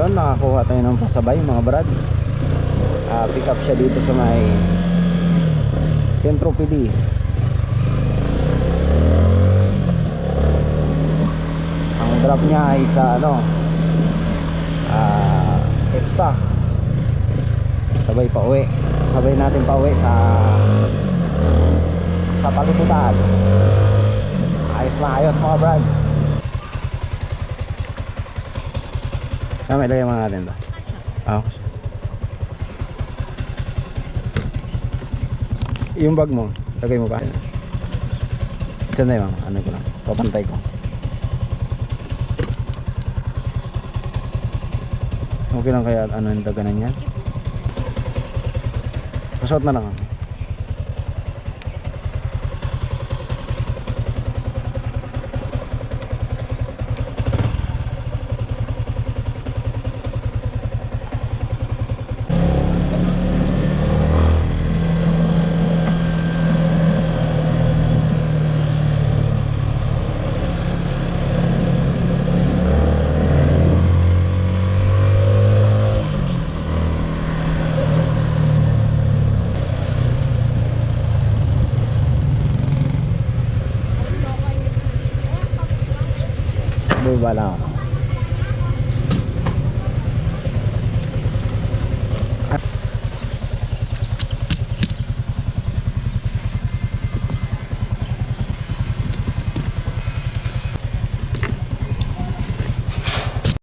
Ayun, nakakuha tayo ng pasabay mga brads. Pick up siya dito sa may Centro PD. Ang drop niya ay sa EPSA. Sabay pa uwi. Sabay natin pa uwi sa Paliputan. Ayos na ayos mga brads. May lagay mga natin to. Okay. Yung bag mo, lagay mo ba? Diyan na yun, ano ko lang, papantay ko. Okay lang kaya yung daganan yan? Pasuot na lang ako. Bala ako.